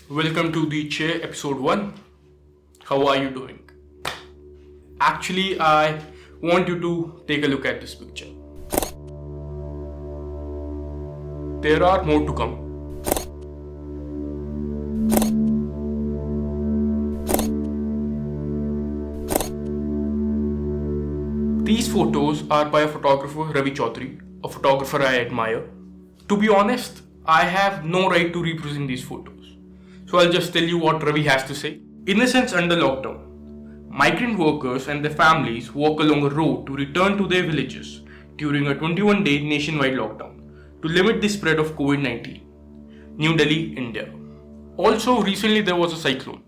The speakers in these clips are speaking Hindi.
Welcome to the Chair episode 1. How are you doing? Actually, I want you to take a look at this picture. There are more to come. These photos are by a photographer, Ravi Chaudhary, a photographer I admire. To be honest, I have no right to represent these photos. So I'll just tell you what Ravi has to say. In a sense, under lockdown, migrant workers and their families walk along a road to return to their villages during a 21-day nationwide lockdown to limit the spread of COVID-19. New Delhi, India. Also, recently there was a cyclone.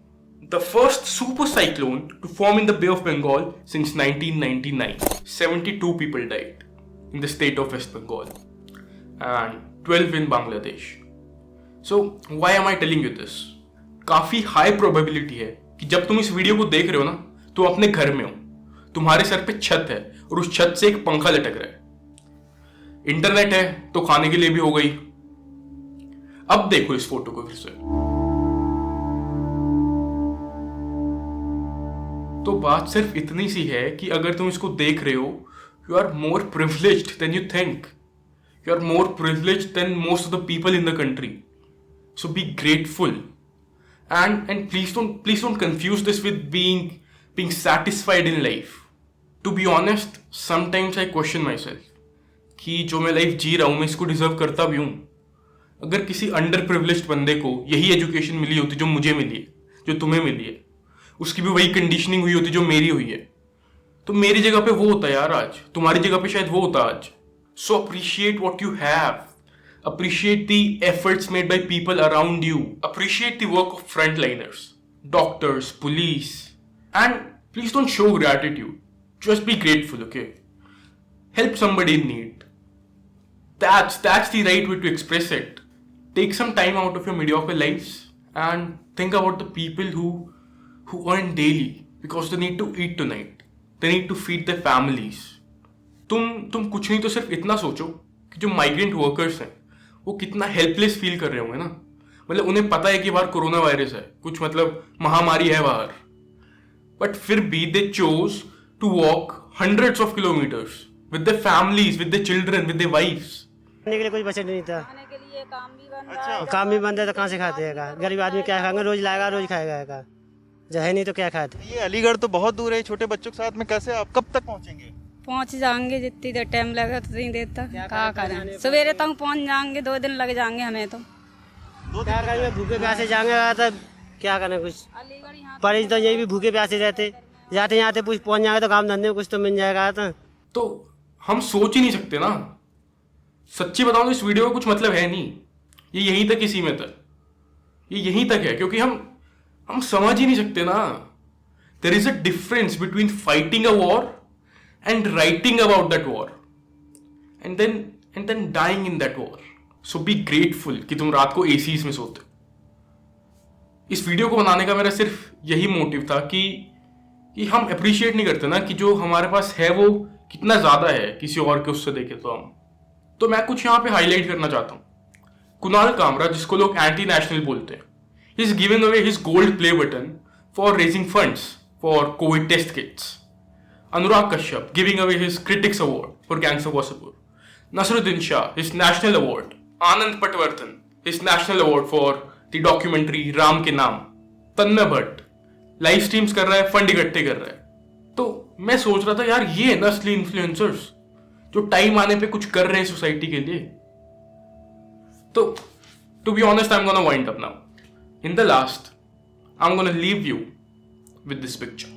The first super cyclone to form in the Bay of Bengal since 1999. 72 people died in the state of West Bengal and 12 in Bangladesh. So, why am I telling you this? काफी हाई प्रोबेबिलिटी है कि जब तुम इस वीडियो को देख रहे हो ना, तो अपने घर में हो, तुम्हारे सर पे छत है और उस छत से एक पंखा लटक रहा है, इंटरनेट है तो खाने के लिए भी हो गई। अब देखो इस फोटो को फिर से। तो बात सिर्फ इतनी सी है कि अगर तुम इसको देख रहे हो, you are more privileged than you think. You are more privileged than most of the people in the country. So be grateful, and please don't confuse this with being satisfied in life. To be honest, sometimes I question myself कि जो मैं लाइफ जी रहा हूँ मैं इसको डिजर्व करता भी हूँ। अगर किसी अंडर प्रिविलेज्ड बंदे को यही एजुकेशन मिली होती जो मुझे मिली है, जो तुम्हें मिली है, उसकी भी वही कंडीशनिंग हुई होती जो मेरी हुई है, तो मेरी जगह पे वो होता यार आज, तुम्हारी जगह पे शायद वो होता आज। So appreciate what you have. Appreciate the efforts made by people around you. Appreciate the work of frontliners, doctors, police. And please don't show gratitude. Just be grateful, okay? Help somebody in need. That's the right way to express it. Take some time out of your mediocre lives and think about the people who earn daily because they need to eat tonight. They need to feed their families. तुम कुछ नहीं तो सिर्फ इतना सोचो कि जो माइग्रेंट वर्कर्स हैं वो कितना हेल्पलेस फील कर रहे होंगे ना। मतलब उन्हें पता है कि बाहर कोरोना वायरस है, कुछ मतलब महामारी है बाहर, बट फिर भी they chose to walk hundreds of kilometres with their families, with their children, with their wives. खाने के लिए कुछ बचत नहीं था। खाने के लिए काम भी बंद है। काम भी बंद है तो कहाँ से खाते हैं? गरीब आदमी क्या खाएंगे? रोज लाएगा रोज खाएगा, जो है नहीं तो क्या खाते। ये अलीगढ़ तो बहुत दूर है, छोटे बच्चों के साथ में कैसे आप कब तक पहुंचेंगे? पहुंच जाएंगे, जितनी देर टाइम लगेगा उतनी देर तक क्या करें। सवेरे तक पहुंच जाएंगे, 2 दिन लग जाएंगे हमें तो। क्या करेंगे? भूखे प्यासे जाएंगे तो क्या करें? कुछ अलीगढ़ यहाँ पढ़े तो यही भी भूखे प्यासे रहते, जाते जाते कुछ पहुंच जाएंगे तो काम धंधे में कुछ तो मिल जाएगा। तो हम सोच ही नहीं सकते ना। सच्ची बताऊं तो इस वीडियो का कुछ मतलब है नहीं, ये यहीं तक ही सीमित है, ये यहीं तक है क्योंकि हम समझ ही नहीं सकते ना। There is a difference between fighting a war and writing about that war and then dying in that war. So be grateful कि तुम रात को एसीज में सोते। इस वीडियो को बनाने का मेरा सिर्फ यही मोटिव था कि हम अप्रिशिएट नहीं करते ना कि जो हमारे पास है वो कितना ज्यादा है किसी और के उससे देखे तो मैं कुछ यहाँ पे हाईलाइट करना चाहता हूँ। कुणाल कामरा, जिसको लोग एंटी नेशनल बोलते हैं, he is given away his gold play button for raising funds for COVID test kits. Anurag Kashyap giving away his Critics Award for Gangs of Wasseypur. Nasruddin Shah, his National Award. Anand Patwardhan, his National Award for the documentary Ram के नाम. तन्मय भट्ट लाइव स्ट्रीम्स कर रहा है, फंड इकट्ठे कर रहा है। तो मैं सोच रहा था यार ये है ना असली इन्फ्लुएंसर्स जो टाइम आने पे कुछ कर रहे हैं सोसाइटी के लिए। तो to be honest I am gonna wind up now. In the last I am gonna leave you with this picture.